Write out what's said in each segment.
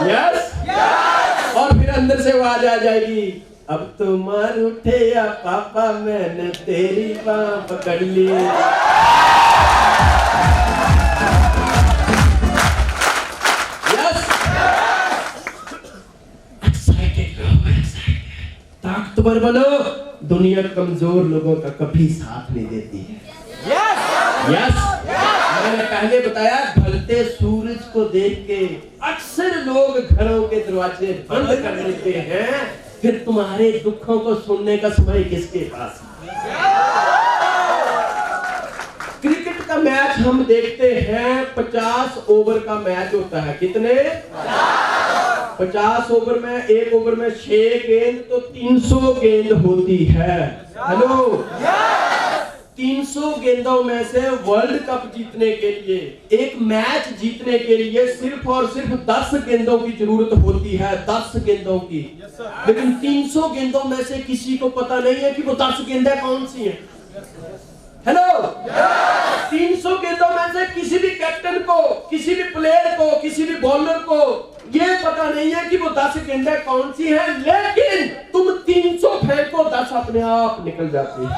Yes और फिर अंदर से आवाज आ जाएगी, अब तो मार उठे या पापा मैंने तेरी बांह पकड़ ली। यस एक्साइटेड रहो, ताकतवर बनो। दुनिया कमजोर लोगों का कभी साथ नहीं देती है। यस मैंने पहले बताया, ढलते सूरज को देख के अक्सर लोग घरों के दरवाजे बंद कर लेते हैं, फिर तुम्हारे दुखों को सुनने का समय किसके पास? क्रिकेट का मैच हम देखते हैं, 50 ओवर का मैच होता है। कितने? 50 ओवर में, एक ओवर में 6 गेंद, तो 300 गेंद होती है। हेलो 300 गेंदों में से वर्ल्ड कप जीतने के लिए, एक मैच जीतने के लिए सिर्फ और सिर्फ 10 गेंदों की जरूरत होती है, 10 गेंदों की। लेकिन 300 गेंदों में से किसी को पता नहीं है कि वो 10 गेंदें कौन सी हैं। हेलो 300 गेंदों में से किसी भी कैप्टन को, किसी भी प्लेयर को, किसी भी बॉलर को ये पता नहीं है कि वो 10 गेंदें कौन सी हैं, लेकिन तुम 300 फेंको, 10 अपने आप निकल जाती है।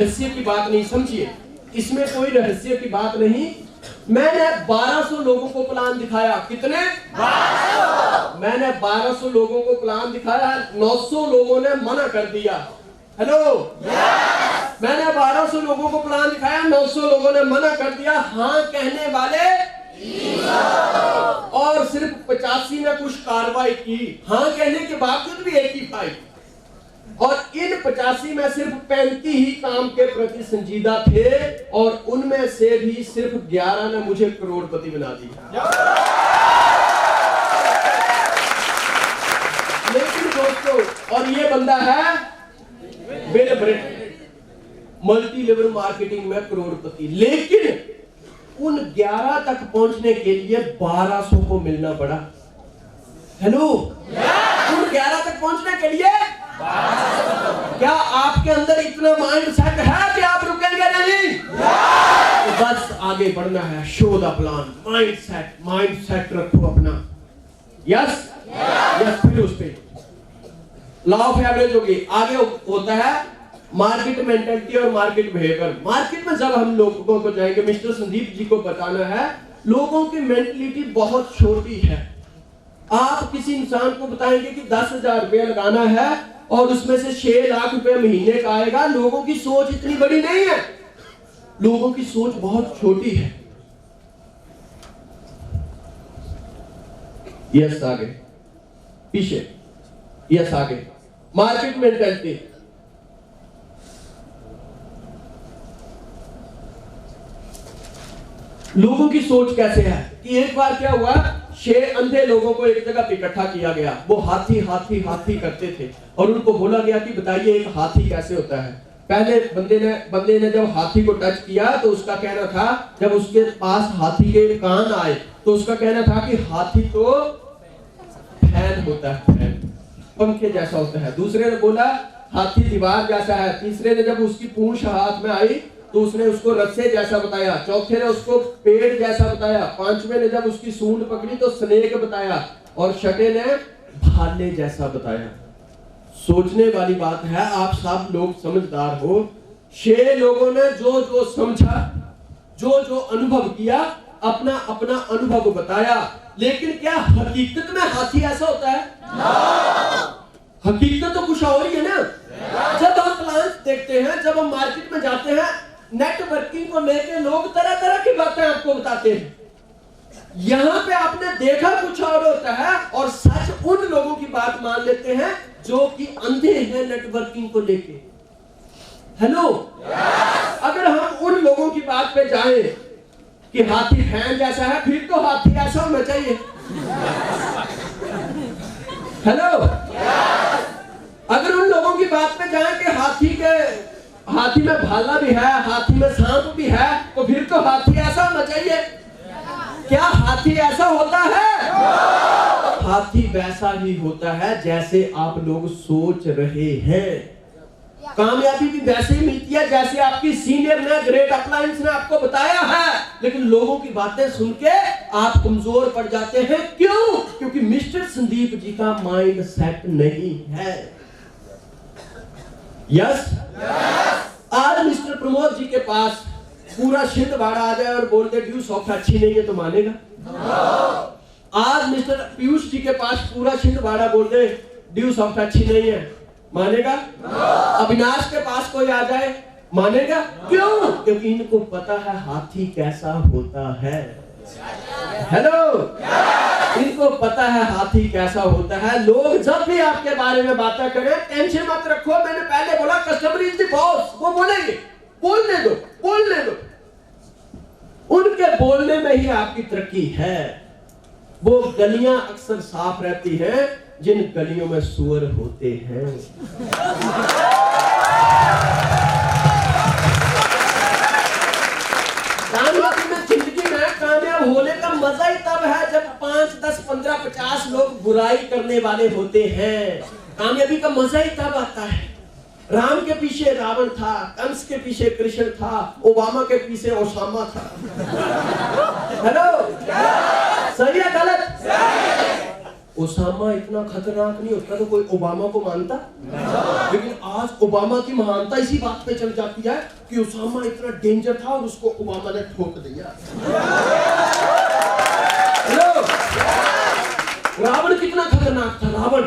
रहस्य की बात नहीं, समझिए, इसमें कोई रहस्य की बात नहीं। मैंने 1200 लोगों को प्लान दिखाया। कितने? 1200। मैंने 1200 लोगों को प्लान दिखाया, 900 लोगों ने मना कर दिया। हेलो मैंने 1200 लोगों को प्लान दिखाया, 900 लोगों ने मना कर दिया। हाँ कहने वाले 300 और सिर्फ 85 ने कुछ कार्रवाई की। हाँ कहने के बावजूद भी 85, और इन 85 में सिर्फ 35 ही काम के प्रति संजीदा थे, और उनमें से भी सिर्फ 11 ने मुझे करोड़पति बना दिया। लेकिन दोस्तों, और ये बंदा है Bill Brett, multi level marketing में करोड़पति, लेकिन उन 11 तक पहुंचने के लिए 1200 को मिलना पड़ा। हेलो उन 11 तक पहुंचने के लिए क्या आपके अंदर इतना माइंड सेट है कि आप रुकेंगे नहीं? तो बस आगे बढ़ना है। Show the plan, mind set रखो अपना। यस यस फिर उस पे लॉ ऑफ एवरेज होगी। आगे होता है मार्केट मेंटालिटी और मार्केट बिहेवियर। मार्केट में जब हम लोगों को जाएंगे, मिस्टर संदीप जी को बताना है, लोगों की मेंटालिटी बहुत छोटी है। आप किसी इंसान को बताएंगे कि 10,000 रुपया लगाना है और उसमें से 6 लाख रुपए महीने का आएगा, लोगों की सोच इतनी बड़ी नहीं है, लोगों की सोच बहुत छोटी है। यस आगे, पीछे, यस आगे। मार्केट मेंटालिटी, लोगों की सोच कैसे है कि एक बार क्या हुआ, 6 अंधे लोगों को एक जगह पे इकट्ठा किया गया। वो हाथी हाथी हाथी करते थे और उनको बोला गया कि बताइए एक हाथी कैसे होता है। पहले बंदे ने जब हाथी को टच किया तो उसका कहना था, जब उसके पास हाथी के कान आए तो उसका कहना था कि हाथी तो फैन होता है, फैन पंखे जैसा होता है। दूसरे ने बोला हाथी दीवार जैसा है। तीसरे ने जब उसकी पूंछ हाथ में आई तो उसने उसको रस्से जैसा बताया। चौथे ने उसको पेड़ जैसा बताया। पांचवें ने जब उसकी सूंड पकड़ी तो स्नेक बताया, और छठे ने भाले जैसा बताया। सोचने वाली बात है, आप सब लोग समझदार हो। 6 लोगों ने जो जो समझा, जो जो अनुभव किया, अपना अपना अनुभव बताया। लेकिन क्या हकीकत में हाथी ऐसा होता है? हकीकत तो कुछ और ही है ना। जब हम प्लान्स देखते हैं, जब हम मार्केट में जाते हैं, नेटवर्किंग को लेकर लोग तरह तरह की बातें आपको बताते हैं। यहाँ पे आपने देखा कुछ और होता है और सच उन लोगों की बात मान लेते हैं जो कि अंधे हैं नेटवर्किंग को लेके। हेलो, अगर हम उन लोगों की बात पे जाएं कि हाथी फैन जैसा है, फिर तो हाथी ऐसा होना चाहिए। हेलो, अगर उन लोगों की बात पे जाएं कि हाथी में भाला भी है, हाथी में सांप भी है, तो फिर तो हाथी ऐसा होना चाहिए। क्या हाथी ऐसा होता है? हाथी वैसा ही होता है जैसे आप लोग सोच रहे हैं। कामयाबी भी वैसे ही मिलती है जैसे आपकी सीनियर ने, ग्रेट अप्लायंस ने आपको बताया है, लेकिन लोगों की बातें सुन के आप कमजोर पड़ जाते हैं। क्यों? क्योंकि मिस्टर संदीप जी का माइंड सेट नहीं है। यस, आज मिस्टर प्रमोद जी के पास पूरा छिंदवाड़ा आ जाए और बोल दे ड्यू सॉफ्ट अच्छी नहीं है तो मानेगा? आज मिस्टर पीयूष जी के पास पूरा छिंदवाड़ा बोल दे ड्यू सॉफ्ट अच्छी नहीं है, मानेगा? अविनाश के पास कोई आ जाए, मानेगा? क्यों? क्योंकि इनको पता है हाथी कैसा होता है। हेलो, इनको पता है हाथी कैसा होता है। लोग जब भी आपके बारे में बातें करें, टेंशन मत रखो। मैंने पहले बोला कस्टमर इज द बॉस, वो बोलेंगे, बोलने दो। उनके बोलने में ही आपकी तरक्की है। वो गलियां अक्सर साफ रहती हैं जिन गलियों में सुअर होते हैं। कामयाबी में, जिंदगी में कामयाब होने का मजा ही तब है जब 5, 10, 15, 50 लोग बुराई करने वाले होते हैं। कामयाबी का मजा ही तब आता है। राम के पीछे रावण था, कंस के पीछे कृष्ण था, ओबामा के पीछे ओसामा था। हेलो, सही है गलत? ओसामा इतना खतरनाक नहीं होता तो कोई ओबामा को मानता, लेकिन आज ओबामा की महानता इसी बात पे चल जाती है कि ओसामा इतना डेंजर था और उसको ओबामा ने ठोक दिया। हेलो, रावण कितना खतरनाक था, रावण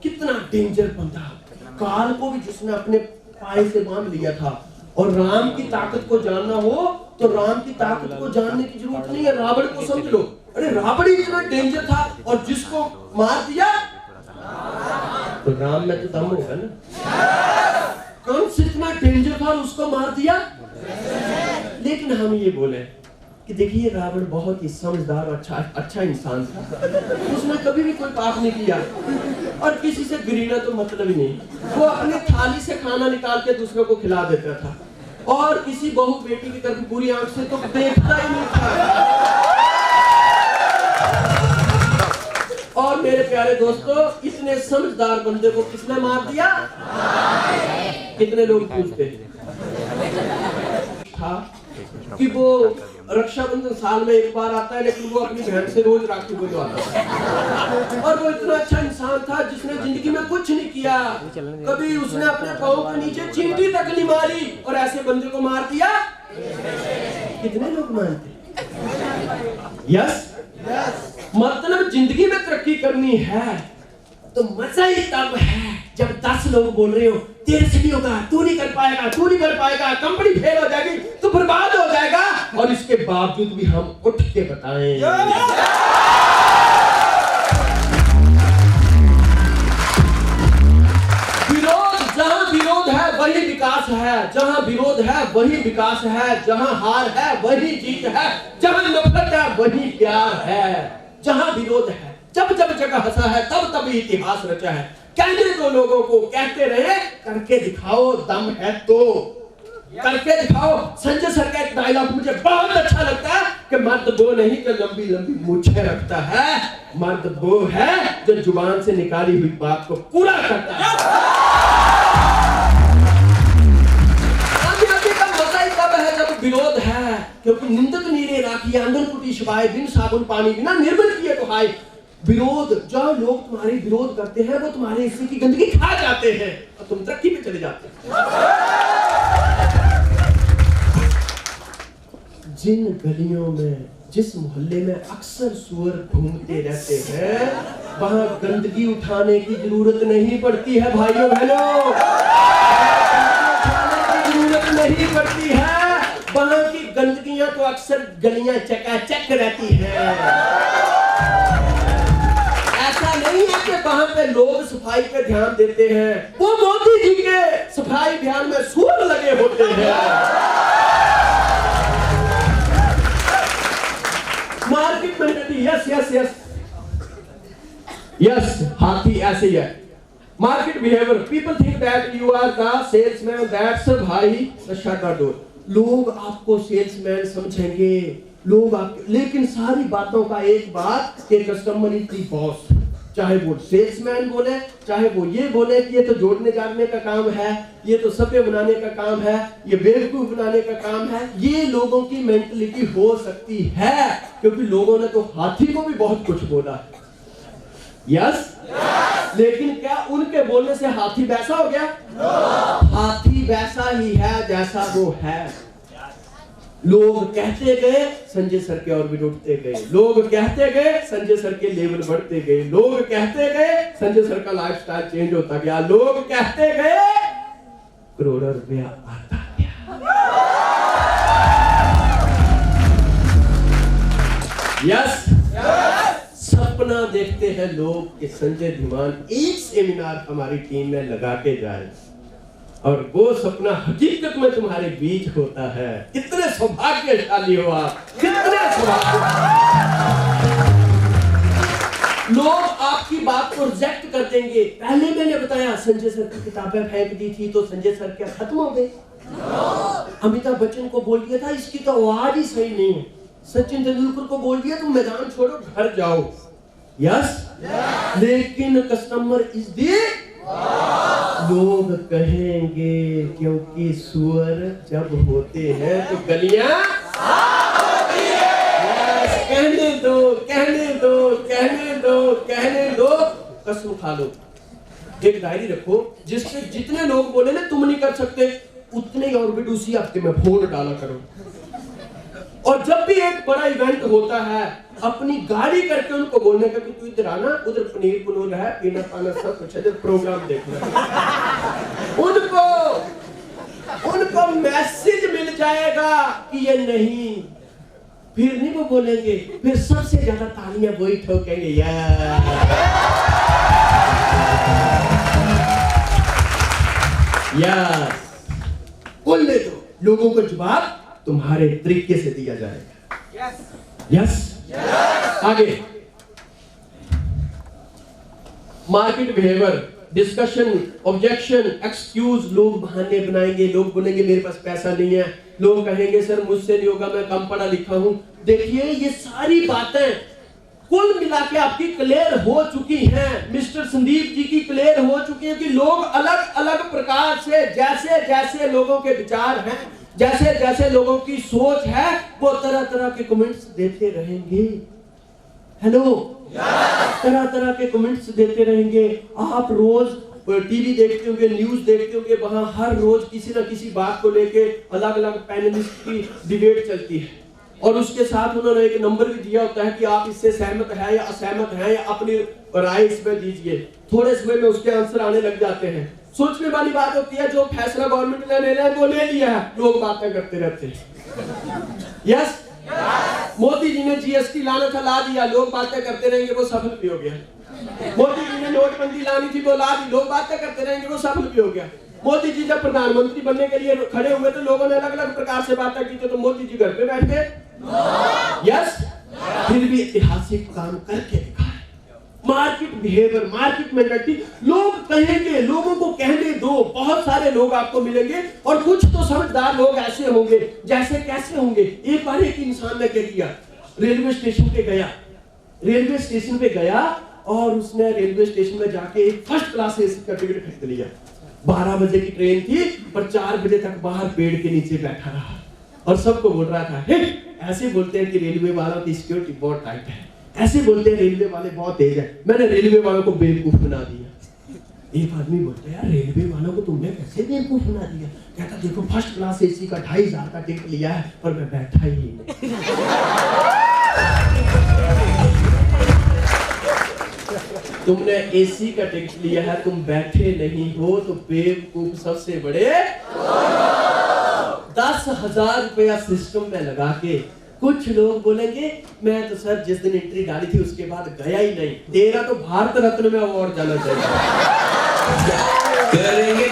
कितना डेंजर बंदा, काल को भी जिसने अपने पाए से बांध लिया था। और राम की ताकत को जानना हो तो राम की ताकत को जानने की जरूरत नहीं है, रावण को समझ लो। अरे रावण ही इतना डेंजर था और जिसको मार दिया तो राम में तो दम होगा ना। कंस इतना डेंजर था और उसको मार दिया। लेकिन हम ये बोले कि देखिए रावण बहुत ही समझदार और अच्छा इंसान था, उसने कभी भी कोई पाप नहीं किया और किसी से घृणा तो मतलब ही नहीं। वो अपनी थाली से खाना निकाल के दूसरों को खिला देता था और किसी बहू बेटी की तरफ बुरी आंख से तो देखता ही नहीं था। और मेरे प्यारे दोस्तों, इतने समझदार बंदे को किसने मार दिया? कितने लोग पूछते था कि वो रक्षाबंधन साल में एक बार आता है, लेकिन वो अपनी बहन से रोज राखी बंधवाता है। और वो इतना अच्छा इंसान था जिसने जिंदगी में कुछ नहीं किया, कभी उसने अपने पांव के नीचे चींटी तक नहीं मारी और ऐसे बंदे को मार दिया। कितने लोग मानते? यस, मतलब जिंदगी में तरक्की करनी है तो मजा ही तब है जब 10 लोग बोल रहे हो तेरे से नहीं होगा, तू नहीं कर पाएगा, कंपनी फेल हो जाएगी, तू बर्बाद हो जाएगा, और इसके बावजूद भी हम उठ के बताएं। जहां विरोध है वही विकास है, जहां विरोध है वही विकास है, जहां हार है वही जीत है, जहां नफरत है वही प्यार है। जहां विरोध है, जब जगह हंसा है तब इतिहास रचा है। कहने दो लोगों को, कहते रहे, करके दिखाओ, दम है तो करके दिखाओ। संजय सर का एक डायलॉग मुझे बहुत अच्छा लगता है कि मर्द वो नहीं जो लंबी लंबी मूछें रखता है, मर्द वो है जो जुबान से निकाली हुई बात को पूरा करता है। विरोध है क्योंकि निंदक नीरे राखी आंगन कुटी शिवाय, बिन साबुन पानी बिना निर्मल किए तो हाय। विरोध, जहां लोग तुम्हारे विरोध करते हैं वो तुम्हारे हिस्से की गंदगी खा जाते हैं और तुम तरक्की पे चले जाते हैं। जिन गलियों में, जिस मोहल्ले में अक्सर सुअर घूमते रहते हैं वहां गंदगी उठाने की जरूरत नहीं पड़ती है भाइयों बहनों, जरूरत नहीं पड़ती है। वहां की गंदगियां तो अक्सर गलियां चकाचक रहती हैं। ऐसा नहीं है कि वहां पे लोग सफाई पे ध्यान देते हैं, वो मोदी जी के सफाई अभियान में सूर लगे होते हैं। Market mentality, yes yes yes yes, हाथी ऐसे ही है। Market behaviour, people think that you are the salesman, that's भाई द शटर डोर। लोग आपको सेल्समैन समझेंगे, लोग आप, लेकिन सारी बातों का एक बात कि कस्टमर इज द बॉस। चाहे वो सेल्समैन बोले, चाहे वो ये बोले कि ये तो जोड़ने जाने का काम है, ये तो सभ्य बनाने का काम है, ये बेवकूफ बनाने का काम है, ये लोगों की मेंटलिटी हो सकती है, क्योंकि लोगों ने तो हाथी को भी बहुत कुछ बोला। यस, लेकिन क्या उनके बोलने से हाथी वैसा हो गया? हाथी वैसा ही है जैसा वो है। लोग कहते गए, संजय सर के ऑर्बिट उठते गए, लोग कहते गए, संजय सर के लेवल बढ़ते गए, लोग कहते गए, संजय सर का लाइफस्टाइल चेंज होता गया, लोग कहते गए, करोड़ों रुपया आता गया। यस, सपना देखते हैं लोग कि संजय धीमान एक सेमिनार हमारी टीम में लगा के जाए, और वो सपना हकीकत में तुम्हारे बीच होता है। कितने सौभाग्यशाली हो आप, कितने लोग आपकी बात को रिजेक्ट कर देंगे। पहले मैंने बताया संजय सर की किताबें फेंक दी थी तो संजय सर क्या खत्म हो गए? अमिताभ बच्चन को बोल दिया था इसकी तो आवाज ही सही नहीं है, सचिन तेंदुलकर को बोल दिया तुम मैदान छोड़ो घर जाओ। यस, लेकिन कस्टमर इज द, लोग कहेंगे क्योंकि सुअर जब होते हैं तो गलियां कहने दो, कहने दो, कहने दो, कहने दो, कसम खा लो। एक डायरी रखो जिससे जितने लोग बोले ना तुम नहीं कर सकते, उतने ही ऑर्बिट उसी हफ्ते में फोन डाला करो। और जब भी एक बड़ा इवेंट होता है, अपनी गाड़ी करके उनको बोलने का कि तू इधर आना, उधर पनीर पुनूर है, पीना पाना सब कुछ है, प्रोग्राम देखना। उनको मैसेज मिल जाएगा कि ये नहीं, फिर नहीं वो बोलेंगे, फिर सबसे ज्यादा तालियां वही ठोकेंगे। यार बोलने दो, लोगों को जवाब तुम्हारे तरीके से दिया जाएगा। यस, आगे market behaviour, discussion, objection, excuse. लोग बहाने बनाएंगे, लोग बोलेंगे मेरे पास पैसा नहीं है, लोग कहेंगे सर मुझसे नहीं होगा, मैं कम पढ़ा लिखा हूं। देखिए ये सारी बातें कुल मिला के आपकी क्लियर हो चुकी हैं, मिस्टर संदीप जी की क्लियर हो चुकी है कि लोग अलग अलग प्रकार से, जैसे जैसे लोगों के विचार हैं, जैसे जैसे लोगों की सोच है, वो तरह तरह के कमेंट्स देते रहेंगे। हेलो, तरह तरह के कमेंट्स देते रहेंगे। आप रोज टीवी देखते होंगे, न्यूज देखते होंगे, वहां हर रोज किसी ना किसी बात को लेके अलग अलग पैनलिस्ट की डिबेट चलती है, और उसके साथ उन्होंने एक नंबर भी दिया होता है कि आप इससे सहमत हैं या असहमत हैं, या अपनी राय इसमें दीजिए। थोड़े समय में उसके आंसर आने लग जाते हैं। सोचने वाली बात होती है, जो फैसला गवर्नमेंट ने लेना है वो ले लिया है, लोग बातें करते रहते हैं। यस, मोदी जी ने जीएसटी लाना था, ला दिया, लोग बातें करते रहेंगे, वो सफल भी हो गया। मोदी जी ने नोटबंदी लानी थी, वो ला दी, लोग बातें करते रहेंगे, वो सफल भी हो गया। मोदी जी जब प्रधानमंत्री बनने के लिए खड़े हुए तो लोगों ने अलग अलग प्रकार से बातें की थी, तो मोदी जी घर पे बैठ गए। यस, फिर भी ऐतिहासिक काम करके दिखा। मार्केट बिहेवियर, मार्केट मेंटालिटी, लोग कहेंगे, लोगों को कहने दो। बहुत सारे लोग आपको मिलेंगे, और कुछ तो समझदार लोग ऐसे होंगे, जैसे कैसे होंगे। एक बार एक इंसान ने क्या किया, रेलवे स्टेशन पे गया, और उसने रेलवे स्टेशन में जाके फर्स्ट क्लास एसी का टिकट खरीद लिया। 12 बजे की ट्रेन थी, पर 4 बजे तक बाहर पेड़ के नीचे बैठा रहा, और सबको बोल रहा था, हे, ऐसे बोलते हैं कि रेलवे वालों की सिक्योरिटी बहुत टाइट है, ऐसे बोलते हैं रेलवे वाले बहुत तेज है, मैंने रेलवे वालों को बेवकूफ बना दिया। एक आदमी बोलता है, यार रेलवे वालों को तुमने कैसे बेवकूफ बना दिया? कहता देखो फर्स्ट क्लास एसी का 2500 का टिकट लिया है, पर मैं बैठा ही नहीं। तुमने एसी का टिकट लिया है, तुम बैठे नहीं हो, तो बेवकूफ सबसे बड़े। 10 10,000 रुपया सिस्टम में लगा के कुछ लोग बोलेंगे मैं तो सर जिस दिन एंट्री डाली थी उसके बाद गया ही नहीं। तेरा तो भारत रत्न में अवार्ड जाना चाहिए। करेंगे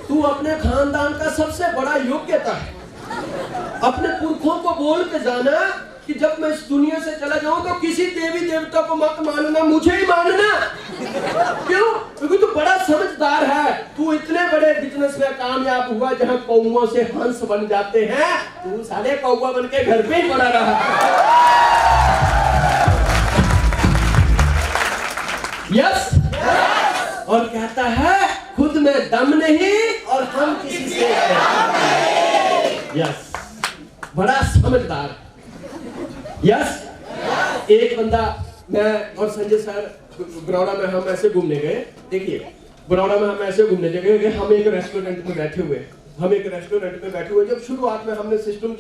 तू अपने खानदान का सबसे बड़ा योग्यता है। अपने पुरखों को बोल के जाना कि जब मैं इस दुनिया से चला जाऊं तो किसी देवी देवता को मत मानना, मुझे ही मानना। क्यों? क्योंकि तू बड़ा समझदार है। तू इतने बड़े बिजनेस में कामयाब हुआ जहां कौओं से हंस बन जाते हैं, तू साले कौवा बन के घर पे ही पड़ा रहा। यस और कहता है खुद में दम नहीं और हम किसी से यस बड़ा समझदार। यस एक बंदा, मैं और संजय सर बरौड़ा में हम ऐसे घूमने गए। देखिए बरौड़ा में हम ऐसे घूमने गए कि हम एक रेस्टोरेंट में बैठे हुए जब शुरुआत में हमने सिस्टम